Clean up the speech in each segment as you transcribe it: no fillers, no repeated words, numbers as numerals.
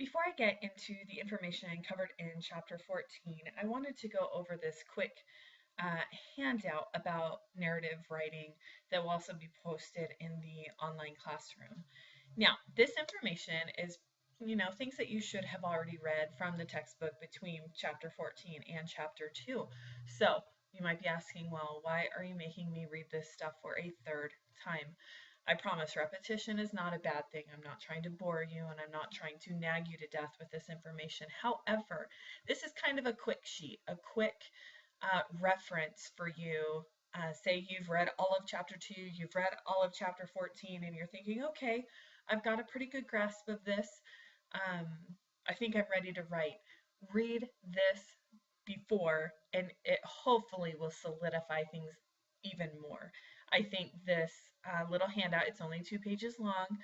Before I get into the information covered in chapter 14, I wanted to go over this quick uh, handout about narrative writing that will also be posted in the online classroom. Now, this information is, things that you should have already read from the textbook between chapter 14 and chapter 2. So you might be asking, well, why are you making me read this stuff for a third time? I promise repetition is not a bad thing. I'm not trying to bore you and I'm not trying to nag you to death with this information. However, this is kind of a quick sheet, a quick reference for you. Say you've read all of chapter 2, you've read all of chapter 14, and you're thinking, okay, I've got a pretty good grasp of this. Um, I think I'm ready to write. Read this before, and it hopefully will solidify things even more. I think this little handout, it's only 2 pages long.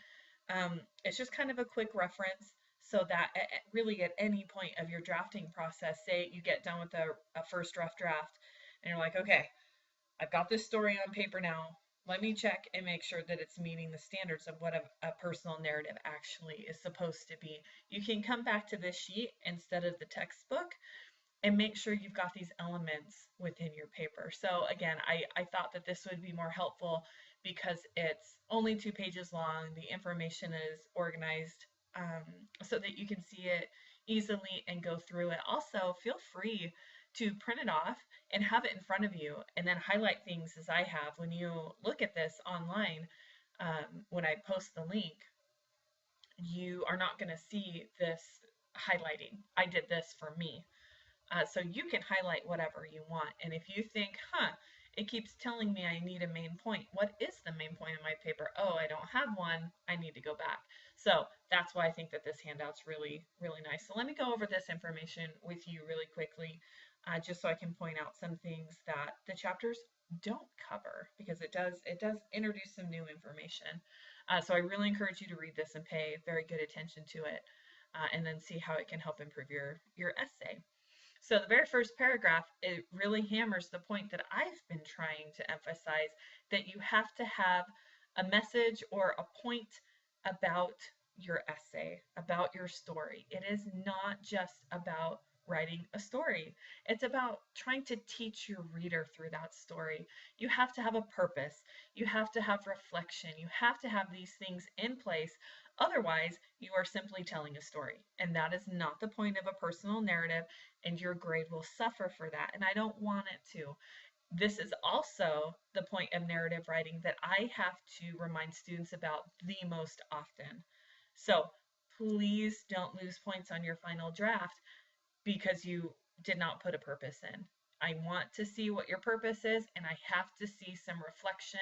It's just kind of a quick reference so that really at any point of your drafting process, say you get done with a first draft and you're like, okay, I've got this story on paper now. Let me check and make sure that it's meeting the standards of what a personal narrative actually is supposed to be. You can come back to this sheet instead of the textbook and make sure you've got these elements within your paper. So again, I thought that this would be more helpful because it's only 2 pages long. The information is organized so that you can see it easily and go through it. Also, feel free to print it off and have it in front of you and then highlight things as I have. When you look at this online, when I post the link, you are not going to see this highlighting. I did this for me. So you can highlight whatever you want. And if you think, it keeps telling me I need a main point. What is the main point of my paper? Oh, I don't have one. I need to go back. So that's why I think that this handout's really, really nice. So let me go over this information with you really quickly, just so I can point out some things that the chapters don't cover because it does introduce some new information. So I really encourage you to read this and pay very good attention to it, and then see how it can help improve your essay. So the very first paragraph, it really hammers the point that I've been trying to emphasize, that you have to have a message or a point about your essay, about your story. It is not just about writing a story. It's about trying to teach your reader through that story. You have to have a purpose. You have to have reflection. You have to have these things in place. Otherwise, you are simply telling a story. And that is not the point of a personal narrative, and your grade will suffer for that. And I don't want it to. This is also the point of narrative writing that I have to remind students about the most often. So please don't lose points on your final draft because you did not put a purpose in. I want to see what your purpose is, and I have to see some reflection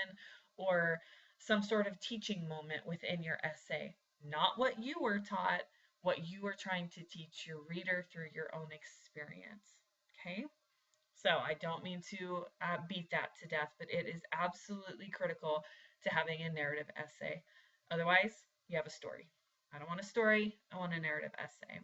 or some sort of teaching moment within your essay. Not what you were taught, what you are trying to teach your reader through your own experience. Okay? So I don't mean to beat that to death, but it is absolutely critical to having a narrative essay. Otherwise, you have a story. I don't want a story, I want a narrative essay.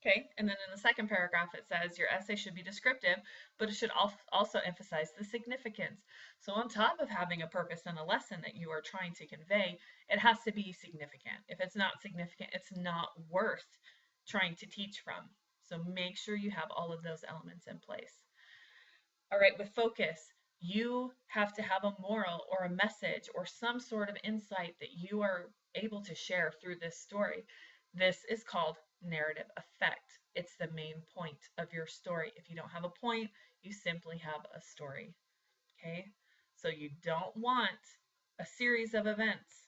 Okay, and then in the second paragraph it says your essay should be descriptive, but it should also emphasize the significance. So on top of having a purpose and a lesson that you are trying to convey, it has to be significant. If it's not significant, it's not worth trying to teach from. So make sure you have all of those elements in place. All right, with focus, you have to have a moral or a message or some sort of insight that you are able to share through this story. This is called narrative effect. It's the main point of your story. If you don't have a point, you simply have a story. Okay? So you don't want a series of events.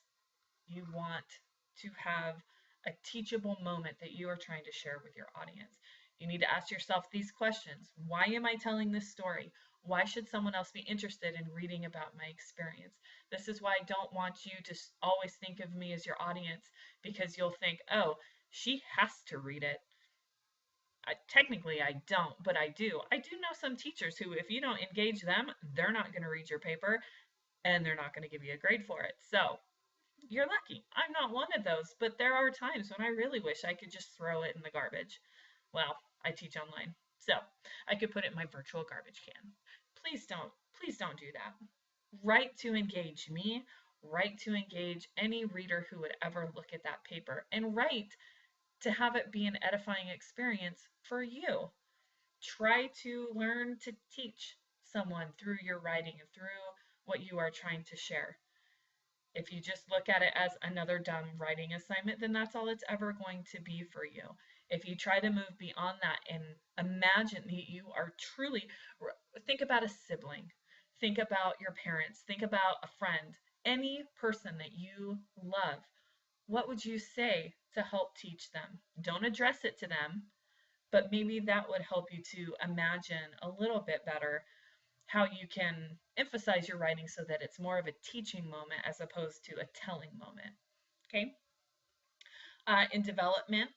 You want to have a teachable moment that you are trying to share with your audience. You need to ask yourself these questions. Why am I telling this story? Why should someone else be interested in reading about my experience? This is why I don't want you to always think of me as your audience, because you'll think, oh, she has to read it. Technically, I don't, but I do. I do know some teachers who, if you don't engage them, they're not going to read your paper and they're not going to give you a grade for it. So you're lucky. I'm not one of those, but there are times when I really wish I could just throw it in the garbage. Well, I teach online, so I could put it in my virtual garbage can. Please don't do that. Write to engage me, write to engage any reader who would ever look at that paper, and write to have it be an edifying experience for you. Try to learn to teach someone through your writing and through what you are trying to share. If you just look at it as another dumb writing assignment, then that's all it's ever going to be for you. If you try to move beyond that and imagine that you are truly, think about a sibling, think about your parents, think about a friend, any person that you love. What would you say to help teach them? Don't address it to them, but maybe that would help you to imagine a little bit better how you can emphasize your writing so that it's more of a teaching moment as opposed to a telling moment. Okay. In development,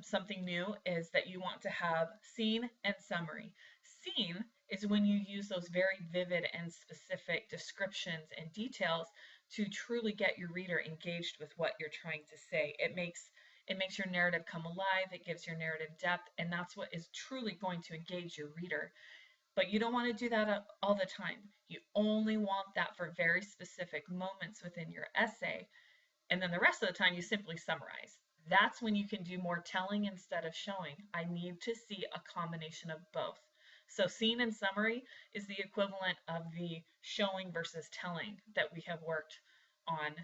something new is that you want to have scene and summary. Scene is when you use those very vivid and specific descriptions and details to truly get your reader engaged with what you're trying to say. It makes your narrative come alive, it gives your narrative depth, and that's what is truly going to engage your reader. But you don't want to do that all the time. You only want that for very specific moments within your essay. And then the rest of the time, you simply summarize. That's when you can do more telling instead of showing. I need to see a combination of both. So, scene and summary is the equivalent of the showing versus telling that we have worked on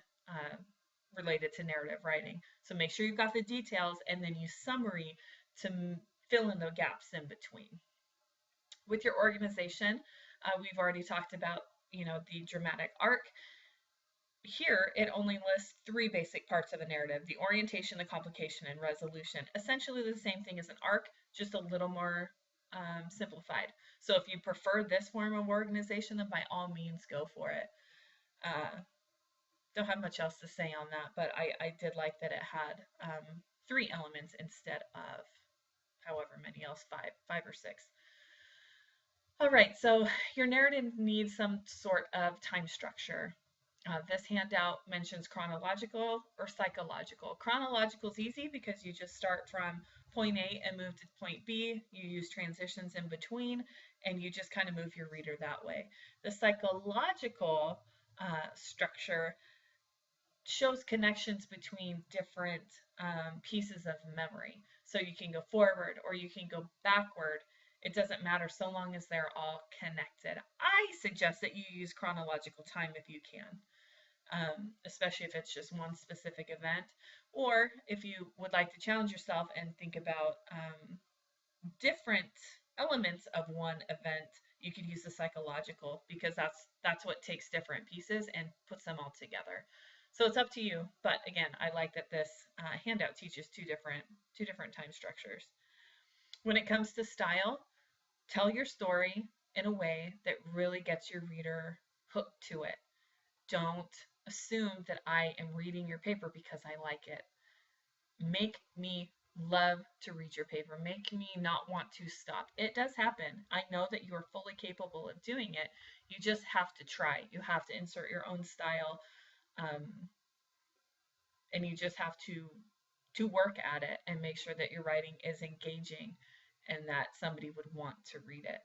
related to narrative writing. So, make sure you've got the details and then use summary to fill in the gaps in between. With your organization, we've already talked about, the dramatic arc. Here, it only lists three basic parts of a narrative: the orientation, the complication, and resolution. Essentially the same thing as an arc, just a little more simplified. So if you prefer this form of organization, then by all means go for it. Don't have much else to say on that, but I did like that it had three elements instead of however many else, five or six. All right, so your narrative needs some sort of time structure. This handout mentions chronological or psychological. Chronological is easy because you just start from point A and move to point B. You use transitions in between, and you just kind of move your reader that way. The psychological structure shows connections between different pieces of memory. So you can go forward or you can go backward. It doesn't matter so long as they're all connected. I suggest that you use chronological time if you can, especially if it's just one specific event. Or if you would like to challenge yourself and think about different elements of one event, you could use the psychological because that's what takes different pieces and puts them all together. So it's up to you. But again, I like that this handout teaches two different time structures. When it comes to style, tell your story in a way that really gets your reader hooked to it. Don't assume that I am reading your paper because I like it. Make me love to read your paper. Make me not want to stop. It does happen. I know that you are fully capable of doing it. You just have to try. You have to insert your own style, and you just have to work at it and make sure that your writing is engaging and that somebody would want to read it.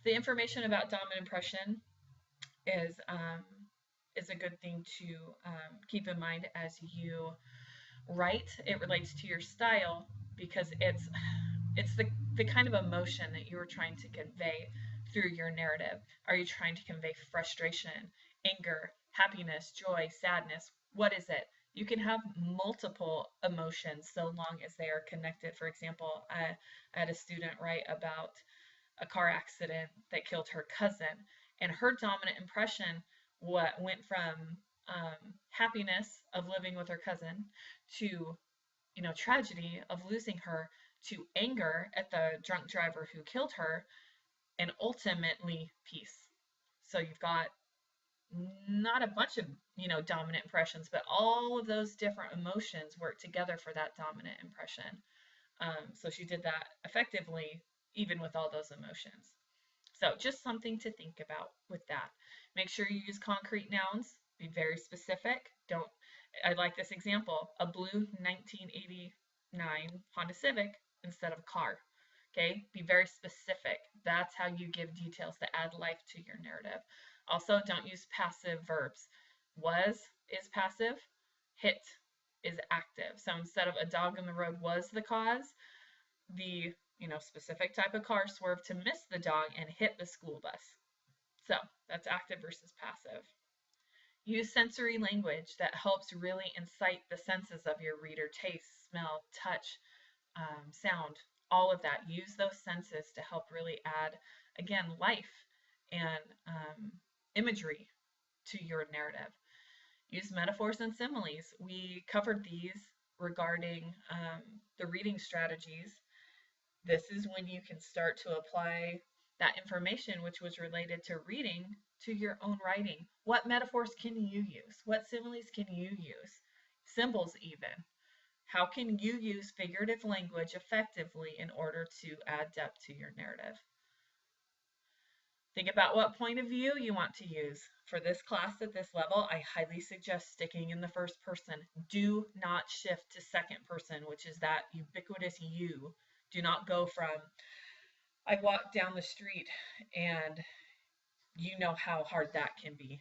The information about dominant impression is a good thing to keep in mind as you write. It relates to your style because it's the kind of emotion that you are trying to convey through your narrative. Are you trying to convey frustration, anger, happiness, joy, sadness? What is it? You can have multiple emotions so long as they are connected. For example, I had a student write about a car accident that killed her cousin, and her dominant impression went from happiness of living with her cousin to tragedy of losing her to anger at the drunk driver who killed her, and ultimately peace. So you've got not a bunch of dominant impressions, but all of those different emotions work together for that dominant impression. So she did that effectively even with all those emotions. So just something to think about with that. Make sure you use concrete nouns. Be very specific. I like this example: a blue 1989 Honda Civic instead of car. Okay, be very specific. That's how you give details to add life to your narrative. Also, don't use passive verbs. Was is passive. Hit is active. So instead of a dog in the road was the cause, the specific type of car swerved to miss the dog and hit the school bus. So that's active versus passive. Use sensory language that helps really incite the senses of your reader: taste, smell, touch, sound, all of that. Use those senses to help really add, again, life and imagery to your narrative. Use metaphors and similes. We covered these regarding the reading strategies. This is when you can start to apply that information, which was related to reading, to your own writing. What metaphors can you use? What similes can you use? Symbols, even. How can you use figurative language effectively in order to add depth to your narrative? Think about what point of view you want to use. For this class at this level, I highly suggest sticking in the first person. Do not shift to second person, which is that ubiquitous you. Do not go from, I walked down the street, and you know how hard that can be.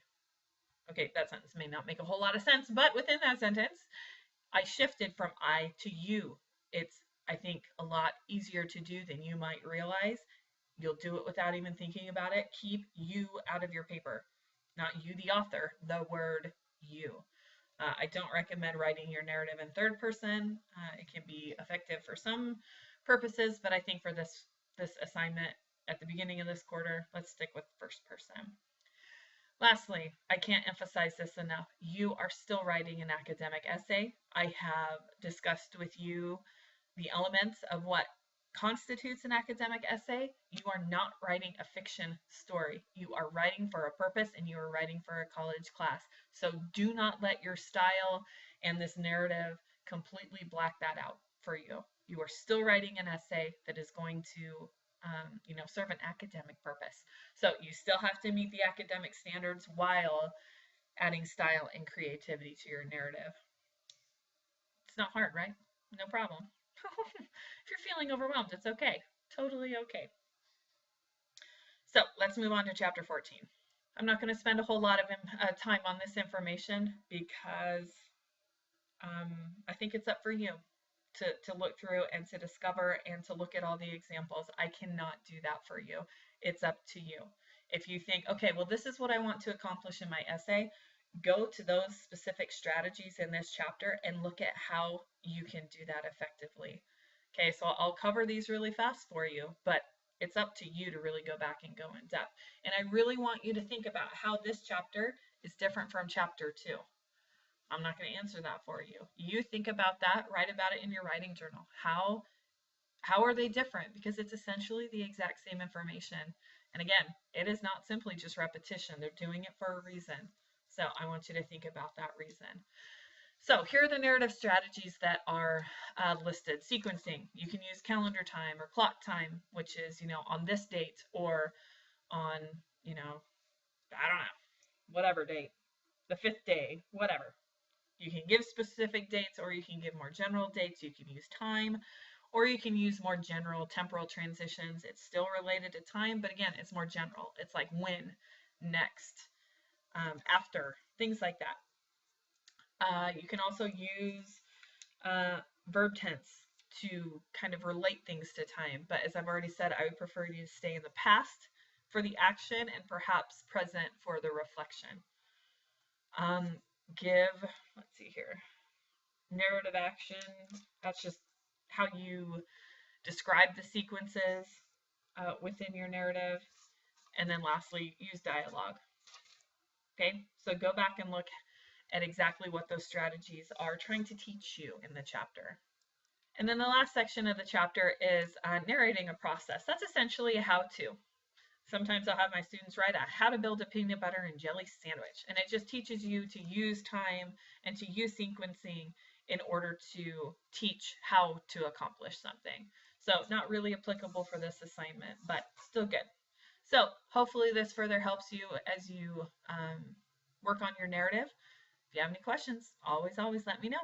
Okay, that sentence may not make a whole lot of sense, but within that sentence, I shifted from I to you. It's, I think, a lot easier to do than you might realize. You'll do it without even thinking about it. Keep you out of your paper. Not you, the author, the word you. I don't recommend writing your narrative in third person. It can be effective for some purposes, but I think for this assignment at the beginning of this quarter, let's stick with first person. Lastly, I can't emphasize this enough. You are still writing an academic essay. I have discussed with you the elements of what constitutes an academic essay. You are not writing a fiction story. You are writing for a purpose, and you are writing for a college class. So do not let your style and this narrative completely black that out for you. You are still writing an essay that is going to serve an academic purpose. So you still have to meet the academic standards while adding style and creativity to your narrative. It's not hard, right? No problem. If you're feeling overwhelmed, it's okay. Totally okay. So let's move on to chapter 14. I'm not going to spend a whole lot of time on this information because I think it's up for you to look through and to discover and to look at all the examples. I cannot do that for you. It's up to you. If you think, okay, well, this is what I want to accomplish in my essay, go to those specific strategies in this chapter and look at how you can do that effectively. Okay, so I'll cover these really fast for you, but it's up to you to really go back and go in depth. And I really want you to think about how this chapter is different from chapter 2. I'm not going to answer that for you. You think about that, write about it in your writing journal. How are they different? Because it's essentially the exact same information. And again, it is not simply just repetition. They're doing it for a reason. So I want you to think about that reason. So here are the narrative strategies that are listed. Sequencing. You can use calendar time or clock time, which is, on this date or on, I don't know, whatever date, the 5th day, whatever. You can give specific dates, or you can give more general dates. You can use time, or you can use more general temporal transitions. It's still related to time, but again, it's more general. It's like when, next, after, things like that. You can also use verb tense to kind of relate things to time. But as I've already said, I would prefer you to stay in the past for the action and perhaps present for the reflection. Let's see here, narrative action. That's just how you describe the sequences within your narrative. And then lastly, use dialogue. Okay, so go back and look at exactly what those strategies are trying to teach you in the chapter. And then the last section of the chapter is narrating a process. That's essentially a how-to. Sometimes I'll have my students write a how to build a peanut butter and jelly sandwich. And it just teaches you to use time and to use sequencing in order to teach how to accomplish something. So not really applicable for this assignment, but still good. So hopefully this further helps you as you work on your narrative. If you have any questions, always let me know.